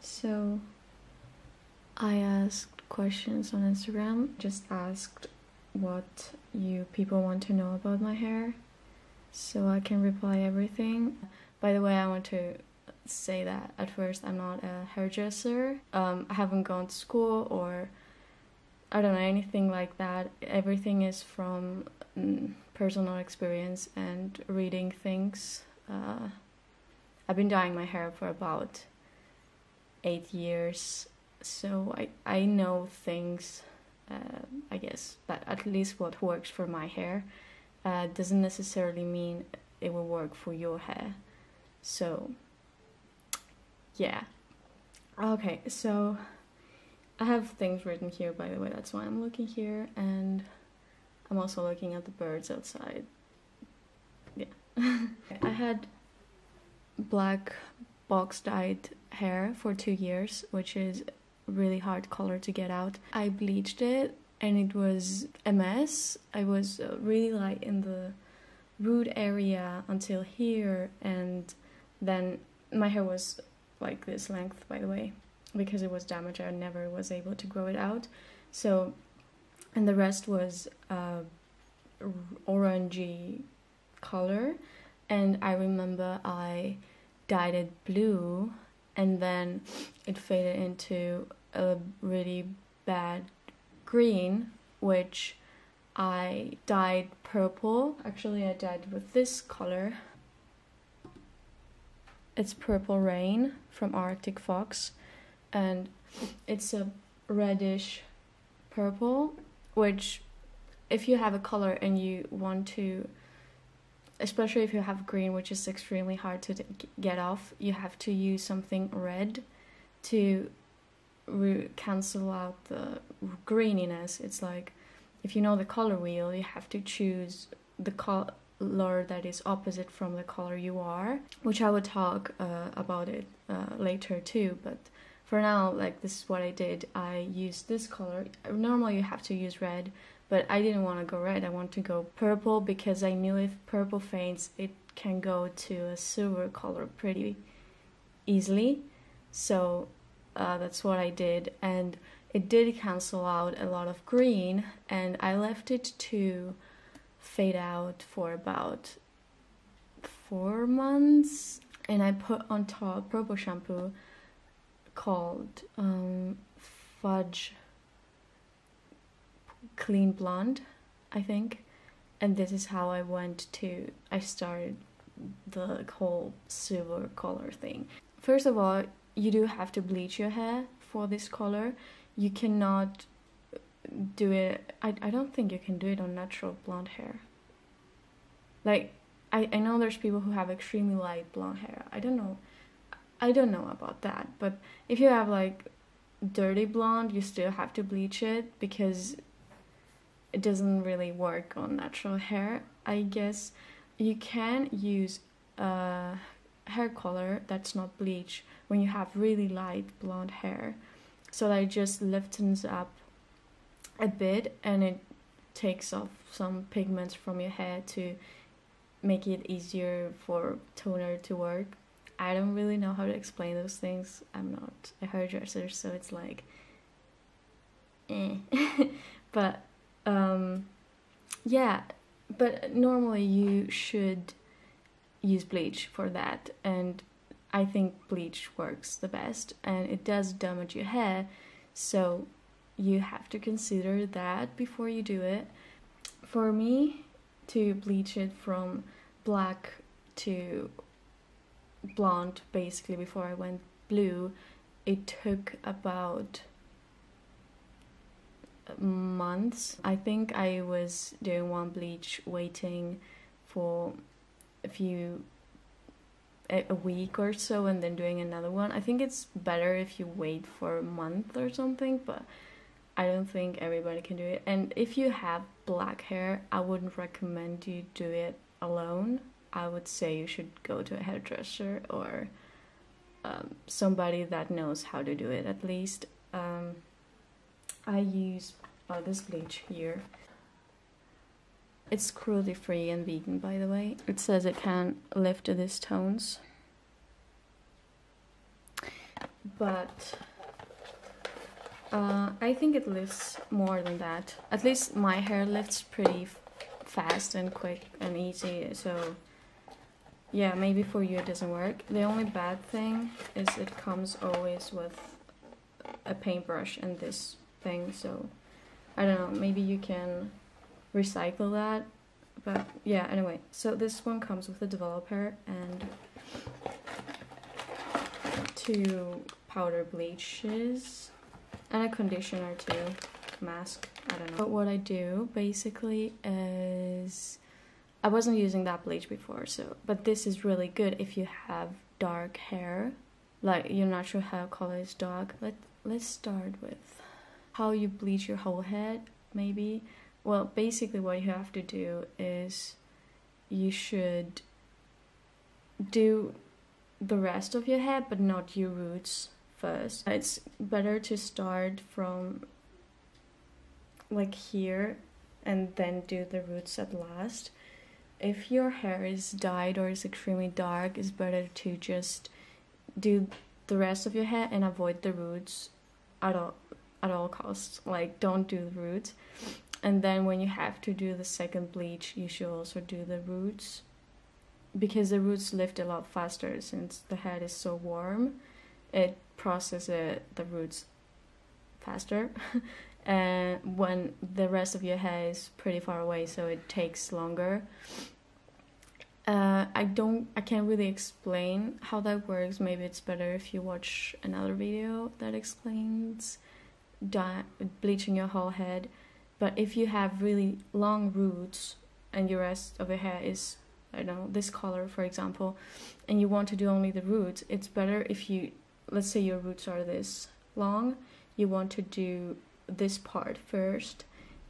So I asked questions on Instagram, just asked what you people want to know about my hair, so I can reply everything. By the way, I want to say that at first I'm not a hairdresser. I haven't gone to school or I don't know, anything like that. Everything is from personal experience and reading things. I've been dyeing my hair for about 8 years, so I know things, I guess, that at least what works for my hair doesn't necessarily mean it will work for your hair. So yeah. Okay, so I have things written here, by the way, that's why I'm looking here, and I'm also looking at the birds outside. Yeah. I had black box dyed hair for 2 years, which is really hard color to get out. I bleached it and it was a mess. I was really light in the root area until here, and then my hair was like this length, by the way, because it was damaged. I never was able to grow it out. So, and the rest was orangey color, and I remember I dyed it blue and then it faded into a really bad green, which I dyed purple. Actually, I dyed with this color. It's Purple Rain from Arctic Fox, and it's a reddish purple, which if you have a color and you want to, especially if you have green, which is extremely hard to get off, you have to use something red to cancel out the greeniness. It's like, if you know the color wheel, you have to choose the color that is opposite from the color you are, which I would talk about it later too, but for now, like, this is what I did. I used this color. Normally you have to use red, but I didn't want to go red. I want to go purple because I knew if purple fades, it can go to a silver color pretty easily. So that's what I did, and it did cancel out a lot of green, and I left it to fade out for about 4 months, and I put on top purple shampoo called Fudge Clean Blonde, I think, and this is how I started the whole silver color thing. First of all, you do have to bleach your hair for this color. You cannot do it, I don't think you can do it on natural blonde hair. Like, I know there's people who have extremely light blonde hair. I don't know about that, but if you have like dirty blonde, you still have to bleach it because it doesn't really work on natural hair. I guess you can use a hair color that's not bleach when you have really light blonde hair, so that it just liftens up a bit and it takes off some pigments from your hair to make it easier for toner to work. I don't really know how to explain those things. I'm not a hairdresser, so it's like but yeah, but normally you should use bleach for that, and I think bleach works the best, and it does damage your hair, so you have to consider that before you do it. For me to bleach it from black to blonde, basically before I went blue, it took about months. I think I was doing one bleach, waiting for a week or so, and then doing another one. I think it's better if you wait for a month or something, but I don't think everybody can do it. And if you have black hair, I wouldn't recommend you do it alone. I would say you should go to a hairdresser or somebody that knows how to do it at least. I use this bleach here. It's cruelty free and vegan, by the way. It says it can lift these tones. but I think it lifts more than that. At least my hair lifts pretty fast and quick and easy, so yeah, maybe for you it doesn't work. The only bad thing is it comes always with a paintbrush and this thing, so I don't know, maybe you can recycle that. But yeah, anyway, so this one comes with a developer and 2 powder bleaches and a conditioner too, mask, I don't know. But what I do basically is, I wasn't using that bleach before, so, but this is really good if you have dark hair, like your natural hair color is dark. Let's start with how you bleach your whole head, maybe. Well, basically what you have to do is you should do the rest of your head, but not your roots first. It's better to start from like here and then do the roots at last. If your hair is dyed or is extremely dark, it's better to just do the rest of your hair and avoid the roots at all costs. Like, don't do the roots. And then when you have to do the second bleach, you should also do the roots, because the roots lift a lot faster since the head is so warm. It processes the roots faster. And when the rest of your hair is pretty far away, so it takes longer. I can't really explain how that works. Maybe it's better if you watch another video that explains bleaching your whole head. But if you have really long roots and your rest of your hair is, I don't know, this color for example, and you want to do only the roots, it's better if you, let's say your roots are this long, you want to do this part first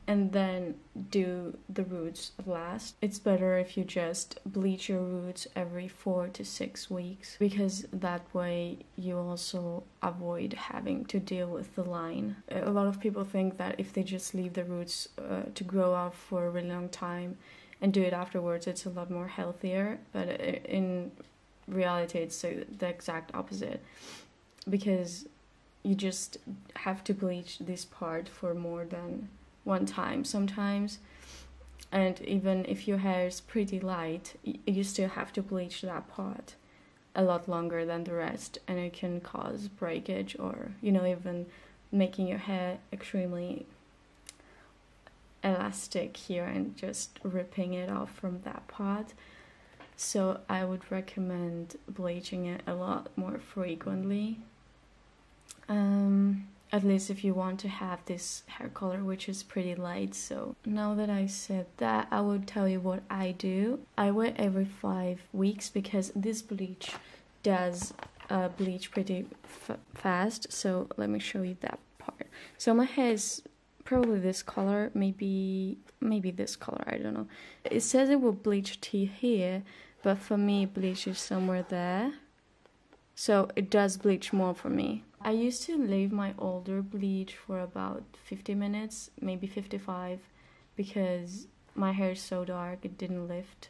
and then do the roots at last. It's better if you just bleach your roots every 4 to 6 weeks, because that way you also avoid having to deal with the line. A lot of people think that if they just leave the roots to grow out for a really long time and do it afterwards, it's a lot more healthier, but in reality it's the exact opposite, because you just have to bleach this part for more than one time sometimes, and even if your hair is pretty light, you still have to bleach that part a lot longer than the rest, and it can cause breakage or, you know, even making your hair extremely elastic here and just ripping it off from that part. So I would recommend bleaching it a lot more frequently. At least if you want to have this hair color, which is pretty light. So now that I said that, I will tell you what I do. I wait every 5 weeks because this bleach does bleach pretty fast. So let me show you that part. So my hair is probably this color, maybe this color, I don't know. It says it will bleach to here, but for me bleach is somewhere there. So it does bleach more for me. I used to leave my older bleach for about 50 minutes, maybe 55, because my hair is so dark, it didn't lift.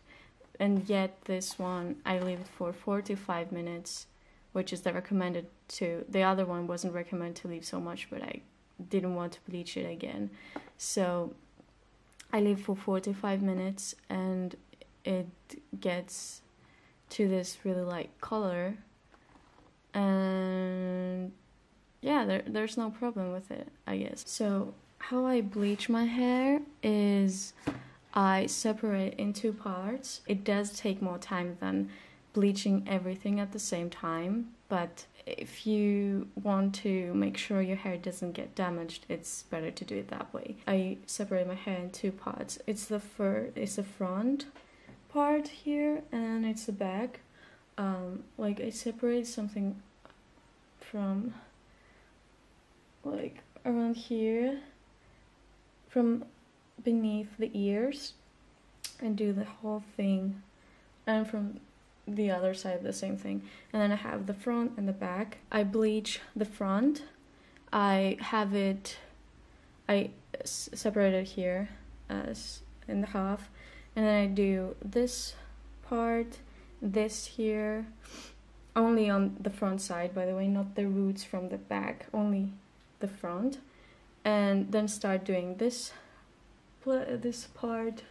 And yet this one, I leave it for 45 minutes, which is the recommended to. The other one wasn't recommended to leave so much, but I didn't want to bleach it again. So I leave for 45 minutes and it gets to this really light color. And yeah, there's no problem with it, I guess. So how I bleach my hair is I separate in 2 parts. It does take more time than bleaching everything at the same time, but if you want to make sure your hair doesn't get damaged, it's better to do it that way. I separate my hair in 2 parts. It's the front part here, and then it's the back. Like I separate something from like around here, from beneath the ears, and do the whole thing, and from the other side the same thing. And then I have the front and the back. I bleach the front. I separate it here as in the half, and then I do this part, this here, only on the front side, by the way, not the roots from the back, only the front. And then start doing this part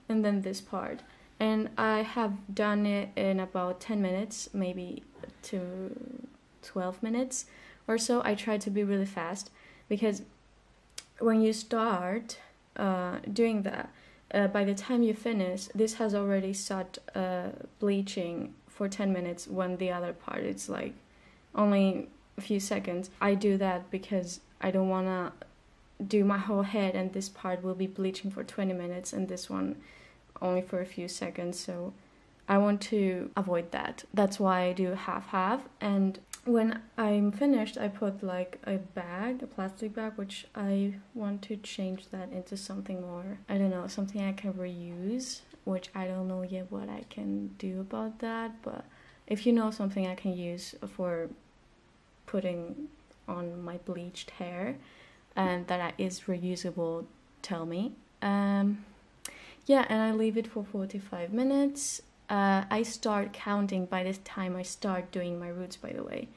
and then this part. And I have done it in about 10 minutes, maybe to 12 minutes or so. I try to be really fast because when you start doing that, by the time you finish, this has already started bleaching for 10 minutes when the other part it's like only a few seconds. I do that because I don't want to do my whole head and this part will be bleaching for 20 minutes and this one only for a few seconds, so I want to avoid that. That's why I do half-half. And when I'm finished, I put like a plastic bag, which I want to change that into something more, I don't know, something I can reuse, which I don't know yet what I can do about that. But if you know something I can use for putting on my bleached hair and that is reusable, tell me. Yeah, and I leave it for 45 minutes. I start counting by the time I start doing my roots, by the way.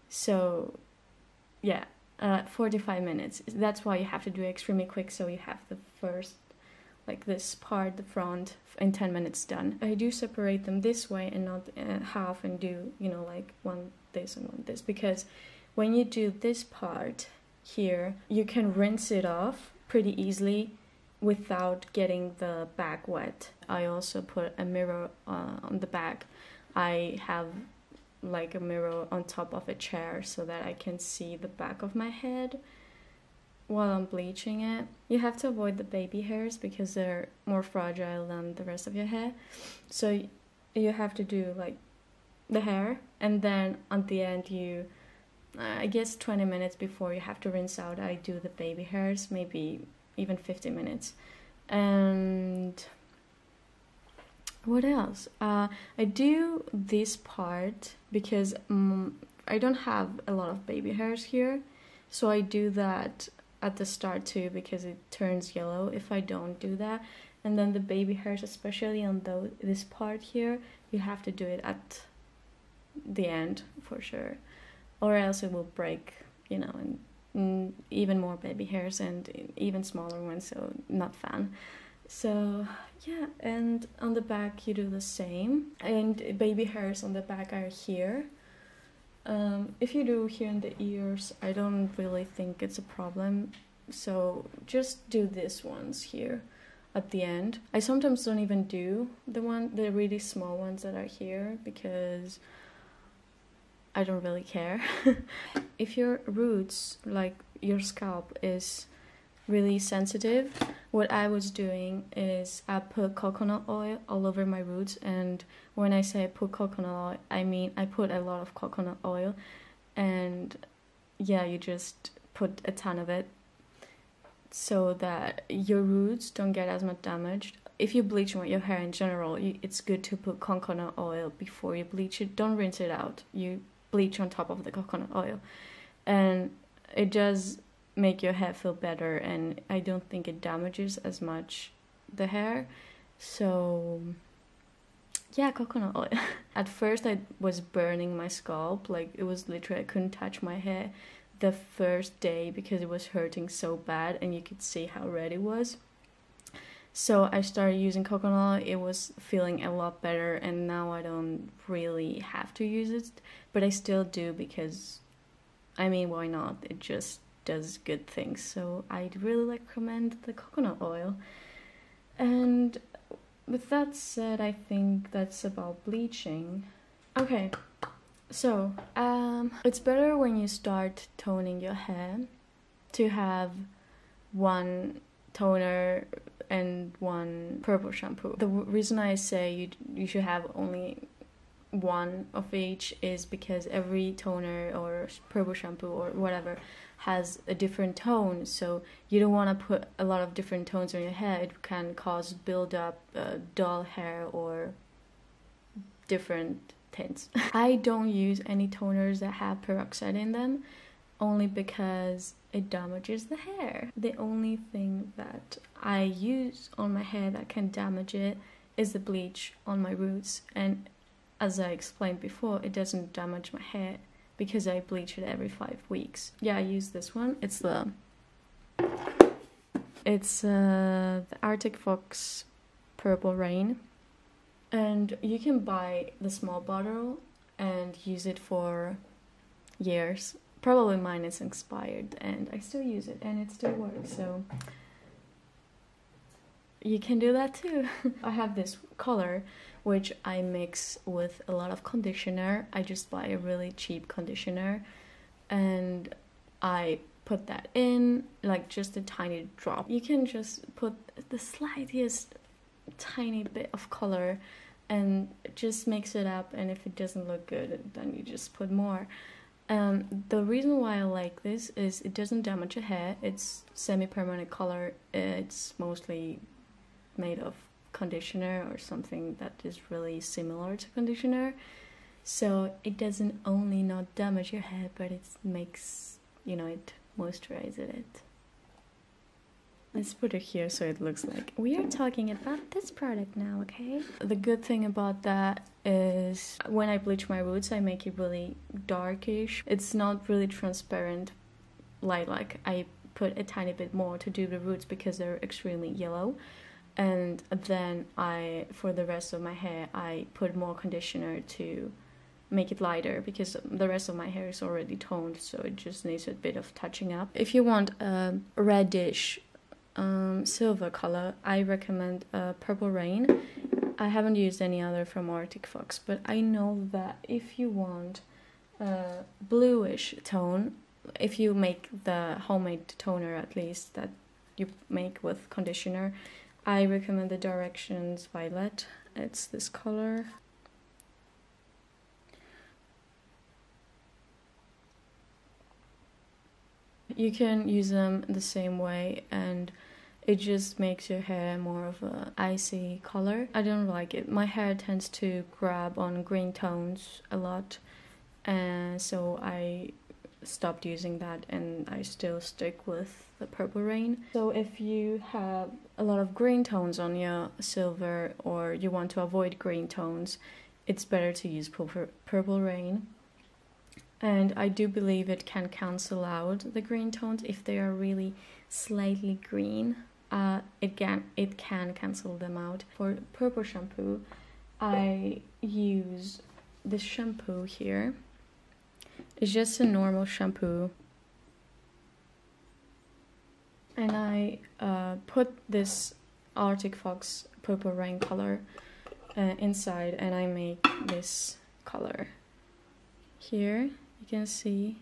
So, yeah, 45 minutes. That's why you have to do it extremely quick, so you have the first, like this part, the front, in 10 minutes done. I do separate them this way and not half and do, you know, like one this and one this. Because when you do this part here, you can rinse it off pretty easily without getting the back wet. I also put a mirror on the back. I have like a mirror on top of a chair so that I can see the back of my head while I'm bleaching it. You have to avoid the baby hairs because they're more fragile than the rest of your hair. So you have to do like the hair, and then at the end you, I guess 20 minutes before you have to rinse out, I do the baby hairs, maybe even 50 minutes. And what else? I do this part because I don't have a lot of baby hairs here, so I do that at the start too because it turns yellow if I don't do that. And then the baby hairs, especially on this part here, you have to do it at the end for sure, or else it will break, you know, and even more baby hairs and even smaller ones, so not fun. So yeah, and on the back you do the same, and baby hairs on the back are here. If you do here in the ears, I don't really think it's a problem, so just do these ones here at the end. I sometimes don't even do the really small ones that are here because I don't really care. If your roots, like your scalp, is really sensitive, what I was doing is I put coconut oil all over my roots. And when I say I put coconut oil, I mean I put a lot of coconut oil. And yeah, you just put a ton of it so that your roots don't get as much damaged. If you bleach your hair in general, it's good to put coconut oil before you bleach it. Don't rinse it out. You bleach on top of the coconut oil, and it does make your hair feel better, and I don't think it damages as much the hair. So yeah, coconut oil. At first I was burning my scalp, like it was literally I couldn't touch my hair the first day because it was hurting so bad, and you could see how red it was. So I started using coconut oil. It was feeling a lot better, and now I don't really have to use it, but I still do because, I mean, why not? It just does good things. So I'd really recommend the coconut oil. And with that said, I think that's about bleaching. Okay, so it's better when you start toning your hair to have one toner and one purple shampoo. The reason I say you should have only one of each is because every toner or purple shampoo or whatever has a different tone, so you don't want to put a lot of different tones on your hair. It can cause build up dull hair or different tints. I don't use any toners that have peroxide in them, only because it damages the hair. The only thing that I use on my hair that can damage it is the bleach on my roots, and as I explained before, it doesn't damage my hair because I bleach it every 5 weeks. Yeah, I use this one. It's the Arctic Fox Purple Rain. And you can buy the small bottle and use it for years. Probably mine is expired and I still use it and it still works, so you can do that too. I have this color which I mix with a lot of conditioner. I just buy a really cheap conditioner and I put that in, like just a tiny drop. You can just put the slightest tiny bit of color and just mix it up, and if it doesn't look good then you just put more. The reason why I like this is it doesn't damage your hair. It's semi-permanent color. It's mostly made of conditioner or something that is really similar to conditioner, so it doesn't only not damage your hair, but it makes, you know, it moisturizes it. Let's put it here so it looks like we are talking about this product now, okay? The good thing about that is when I bleach my roots, I make it really darkish. It's not really transparent, like I put a tiny bit more to do the roots because they're extremely yellow. And then for the rest of my hair, I put more conditioner to make it lighter because the rest of my hair is already toned, so it just needs a bit of touching up. If you want a reddish silver color, I recommend Purple Rain. I haven't used any other from Arctic Fox, but I know that if you want a bluish tone, if you make the homemade toner at least that you make with conditioner, I recommend the Directions Violet. It's this color. You can use them the same way and it just makes your hair more of a icy color. I don't like it. My hair tends to grab on green tones a lot, and so I stopped using that and I still stick with the Purple Rain. So if you have a lot of green tones on your silver or you want to avoid green tones, it's better to use Purple Rain. And I do believe it can cancel out the green tones if they are really slightly green. It can cancel them out. For purple shampoo, I use this shampoo here. It's just a normal shampoo. And I put this Arctic Fox Purple Rain color inside, and I make this color. Here, you can see.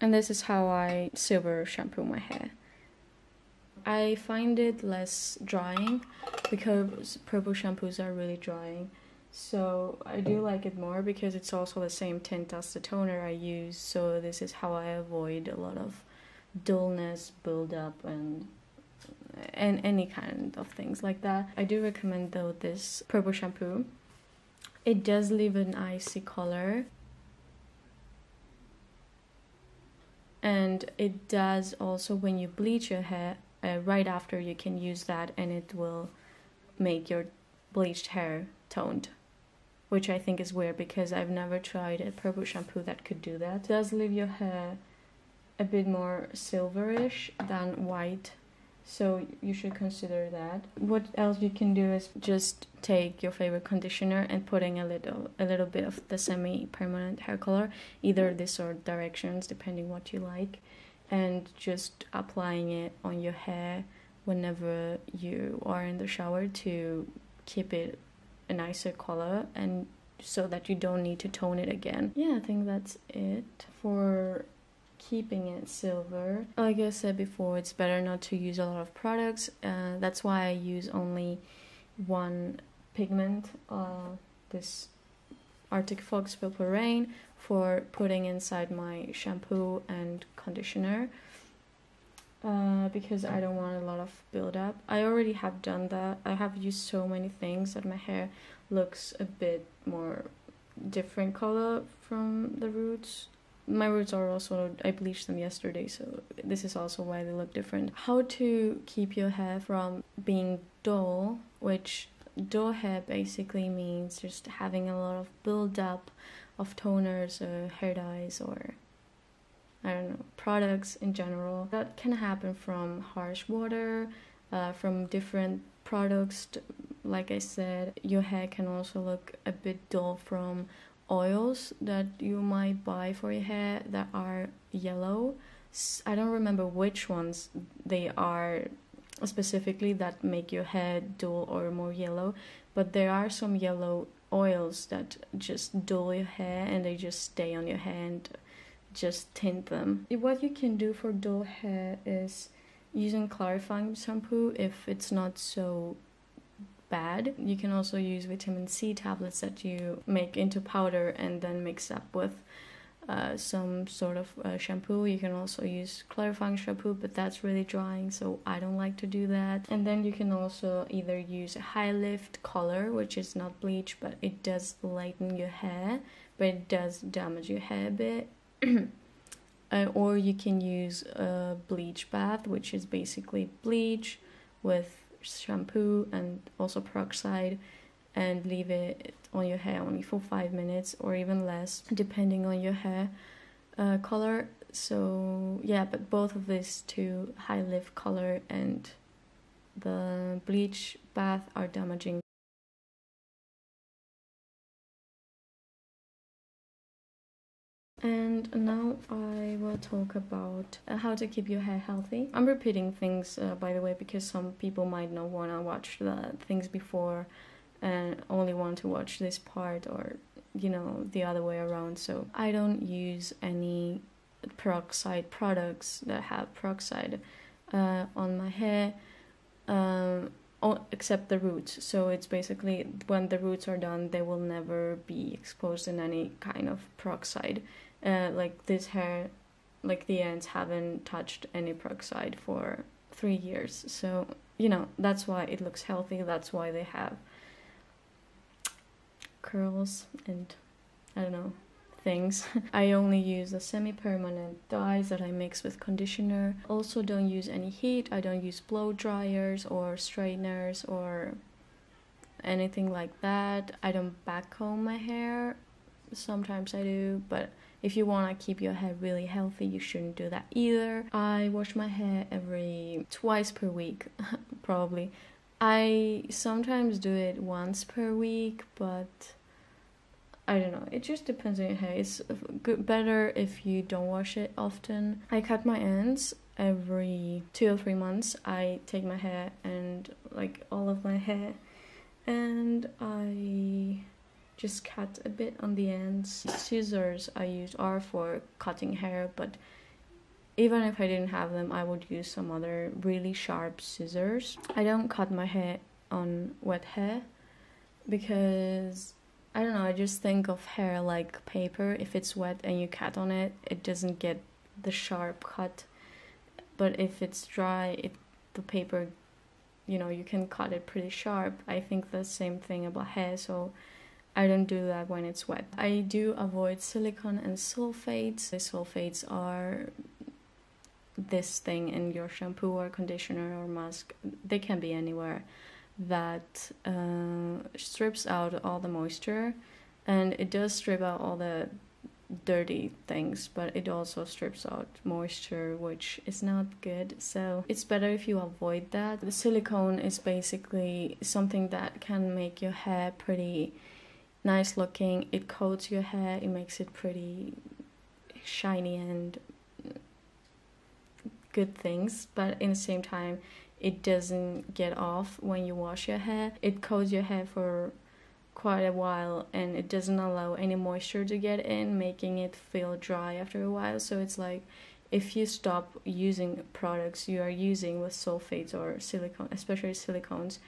And this is how I silver shampoo my hair. I find it less drying because purple shampoos are really drying. So I do like it more because it's also the same tint as the toner I use. So this is how I avoid a lot of dullness, buildup, and any kind of things like that. I do recommend though this purple shampoo. It does leave an icy color. And it does also, when you bleach your hair, right after you can use that and it will make your bleached hair toned, which I think is weird because I've never tried a purple shampoo that could do that. It does leave your hair a bit more silverish than white, so you should consider that. What else you can do is just take your favorite conditioner and putting a little bit of the semi-permanent hair color, either this or Directions, depending what you like, and just applying it on your hair whenever you are in the shower to keep it a nicer color and so that you don't need to tone it again. Yeah, I think that's it for keeping it silver. Like I said before, it's better not to use a lot of products. That's why I use only one pigment, this Arctic Fox Purple Rain, for putting inside my shampoo and conditioner, because I don't want a lot of buildup. I already have done that. I have used so many things that my hair looks a bit more different color from the roots. My roots are also, I bleached them yesterday, so this is also why they look different. How to keep your hair from being dull, which dull hair basically means just having a lot of build-up of toners or hair dyes or I don't know, products in general. That can happen from harsh water, from different products. Like I said, your hair can also look a bit dull from oils that you might buy for your hair that are yellow. I don't remember which ones they are specifically that make your hair dull or more yellow, but there are some yellow oils that just dull your hair and they just stay on your hair and just tint them. What you can do for dull hair is using clarifying shampoo if it's not so bad. You can also use vitamin C tablets that you make into powder and then mix up with some sort of shampoo. You can also use clarifying shampoo, but that's really drying, so I don't like to do that. And then you can also either use a high lift color, which is not bleach, but it does lighten your hair, but it does damage your hair a bit. Or you can use a bleach bath, which is basically bleach with shampoo and also peroxide, and leave it on your hair only for 5 minutes or even less, depending on your hair color. So yeah, but both of these two, high lift color and the bleach bath, are damaging. And now I will talk about how to keep your hair healthy. I'm repeating things, by the way, because some people might not want to watch the things before and only want to watch this part, or, you know, the other way around. So I don't use any peroxide products that have peroxide on my hair, except the roots. So it's basically when the roots are done, they will never be exposed in any kind of peroxide. Like this hair, like the ends haven't touched any peroxide for 3 years. So, you know, that's why it looks healthy. That's why they have curls and, I don't know, things. I only use the semi-permanent dyes that I mix with conditioner. Also don't use any heat. I don't use blow dryers or straighteners or anything like that. I don't backcomb my hair. Sometimes I do, but if you want to keep your hair really healthy, you shouldn't do that either. I wash my hair twice per week, probably. I sometimes do it once per week, but I don't know. It just depends on your hair. It's better if you don't wash it often. I cut my ends every 2 or 3 months. I take my hair and like all of my hair, and I just cut a bit on the ends. Scissors I use are for cutting hair, but even if I didn't have them, I would use some other really sharp scissors. I don't cut my hair on wet hair because, I don't know, I just think of hair like paper. If it's wet and you cut on it, it doesn't get the sharp cut. But if it's dry, the paper, you know, you can cut it pretty sharp. I think the same thing about hair, so I don't do that when it's wet. I do avoid silicone and sulfates. The sulfates are this thing in your shampoo or conditioner or mask. They can be anywhere, that strips out all the moisture, and it does strip out all the dirty things, but it also strips out moisture, which is not good. So it's better if you avoid that. The silicone is basically something that can make your hair pretty nice looking. It coats your hair, it makes it pretty shiny and good things, but in the same time it doesn't get off when you wash your hair. It coats your hair for quite a while and it doesn't allow any moisture to get in, making it feel dry after a while. So it's like if you stop using products you are using with sulfates or silicone, especially silicones,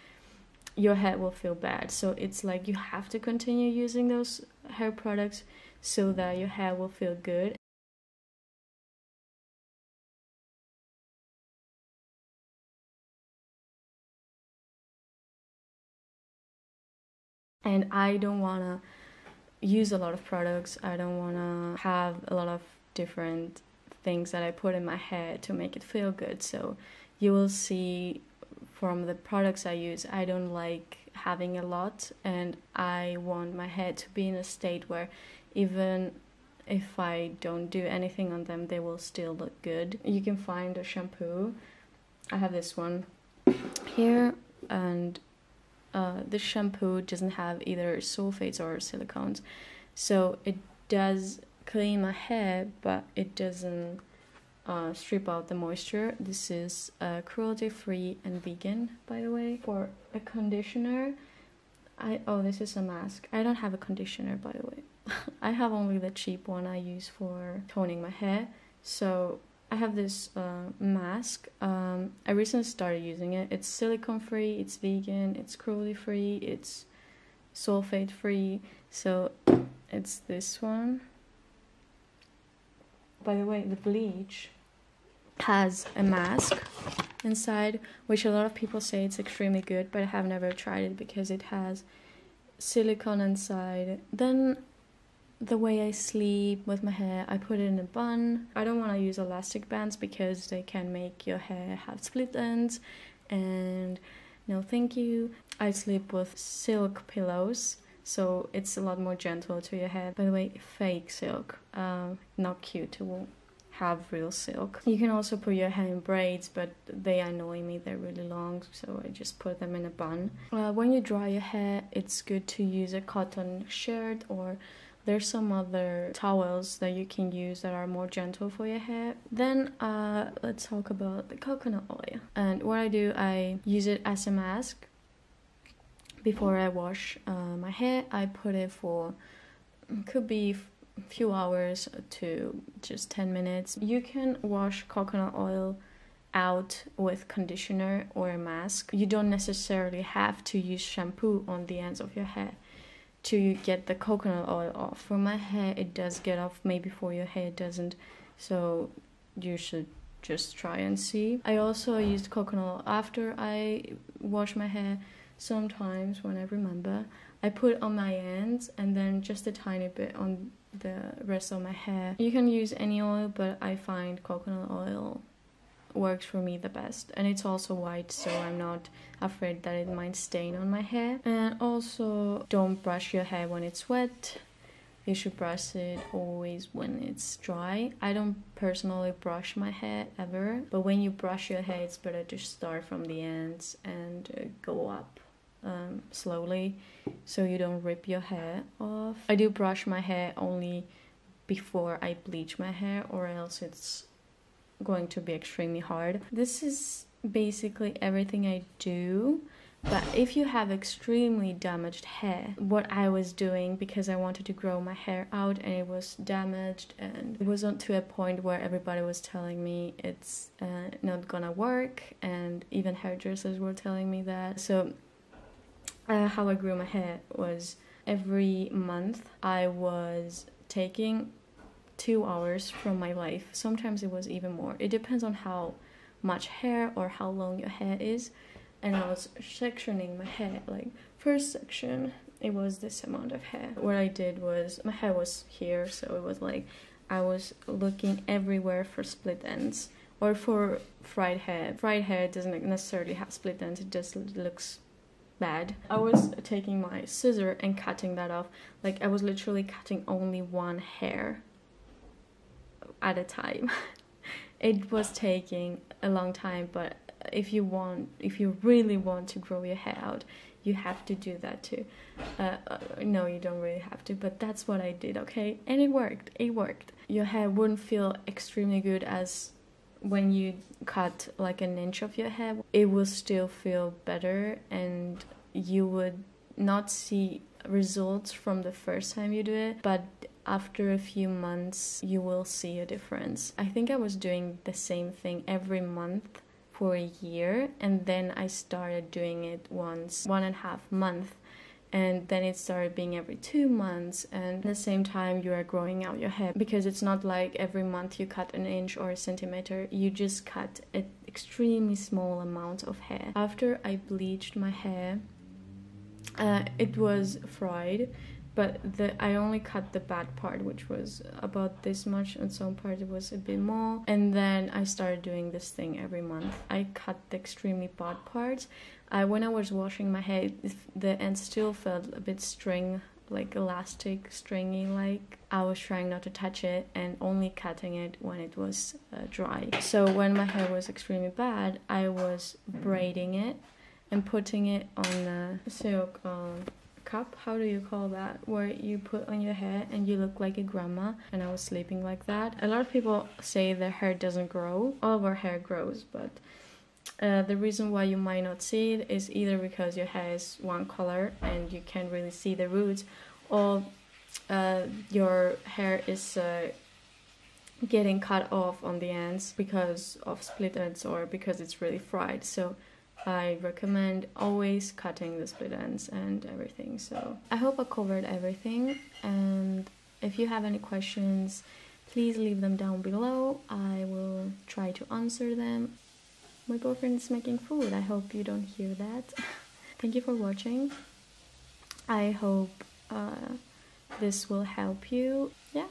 your hair will feel bad. So it's like you have to continue using those hair products so that your hair will feel good. And I don't want to use a lot of products. I don't want to have a lot of different things that I put in my hair to make it feel good. So you will see from the products I use, I don't like having a lot, and I want my hair to be in a state where even if I don't do anything on them, they will still look good. You can find a shampoo. I have this one here, and this shampoo doesn't have either sulfates or silicones, so it does clean my hair, but it doesn't strip out the moisture. This is cruelty-free and vegan, by the way. For a conditioner, this is a mask. I don't have a conditioner, by the way. I have only the cheap one I use for toning my hair. So I have this mask. I recently started using it. It's silicone-free, it's vegan, it's cruelty-free, it's sulfate-free. So it's this one. By the way, the Bleach has a mask inside, which a lot of people say it's extremely good, but I have never tried it because it has silicone inside. Then the way I sleep with my hair, I put it in a bun. I don't want to use elastic bands because they can make your hair have split ends, and no thank you. I sleep with silk pillows, so it's a lot more gentle to your hair. By the way, fake silk, not cute to have real silk. You can also put your hair in braids, but they annoy me, they're really long, so I just put them in a bun. When you dry your hair, it's good to use a cotton shirt, or there's some other towels that you can use that are more gentle for your hair. Then let's talk about the coconut oil. And what I do, I use it as a mask. Before I wash my hair, I put it for, could be a few hours to just 10 minutes. You can wash coconut oil out with conditioner or a mask. You don't necessarily have to use shampoo on the ends of your hair to get the coconut oil off. For my hair, it does get off, maybe for your hair it doesn't, so you should just try and see. I also used coconut oil after I wash my hair. Sometimes when I remember, I put on my ends and then just a tiny bit on the rest of my hair. You can use any oil, but I find coconut oil works for me the best, and it's also white, so I'm not afraid that it might stain on my hair. And also, don't brush your hair when it's wet. You should brush it always when it's dry. I don't personally brush my hair ever, but when you brush your hair, it's better to start from the ends and go up slowly, so you don't rip your hair off. I do brush my hair only before I bleach my hair, or else it's going to be extremely hard. This is basically everything I do. But if you have extremely damaged hair, what I was doing, because I wanted to grow my hair out and it was damaged, and it wasn't to a point where everybody was telling me it's not gonna work, and even hairdressers were telling me that. So how I grew my hair was every month I was taking 2 hours from my life. Sometimes it was even more. It depends on how much hair or how long your hair is. And I was sectioning my hair. Like, first section, it was this amount of hair. What I did was, my hair was here, so it was like I was looking everywhere for split ends or for fried hair. Fried hair doesn't necessarily have split ends, it just looks bad. I was taking my scissor and cutting that off. Like, I was literally cutting only one hair at a time. It was taking a long time, but if you really want to grow your hair out, you have to do that too. No, you don't really have to, but that's what I did, okay? And it worked. Your hair wouldn't feel extremely good as when you cut like an inch of your hair. It will still feel better, and you would not see results from the first time you do it, but after a few months you will see a difference. I think I was doing the same thing every month for a year, and then I started doing it once 1.5 months, and then it started being every 2 months, and at the same time you are growing out your hair, because it's not like every month you cut an inch or a centimeter, you just cut an extremely small amount of hair. After I bleached my hair, it was fried, but I only cut the bad part, which was about this much, and some part it was a bit more. And then I started doing this thing every month. I cut the extremely bad parts. When I was washing my hair, the ends still felt a bit like elastic, stringy, like I was trying not to touch it and only cutting it when it was dry. So when my hair was extremely bad, I was braiding it and putting it on a silk cup, how do you call that, where you put on your hair and you look like a grandma, and I was sleeping like that. A lot of people say their hair doesn't grow. All of our hair grows, but the reason why you might not see it is either because your hair is one color and you can't really see the roots, or your hair is getting cut off on the ends because of split ends or because it's really fried. So I recommend always cutting the split ends and everything. So I hope I covered everything, and if you have any questions, please leave them down below. I will try to answer them. My boyfriend is making food. I hope you don't hear that. Thank you for watching. I hope this will help you. Yeah.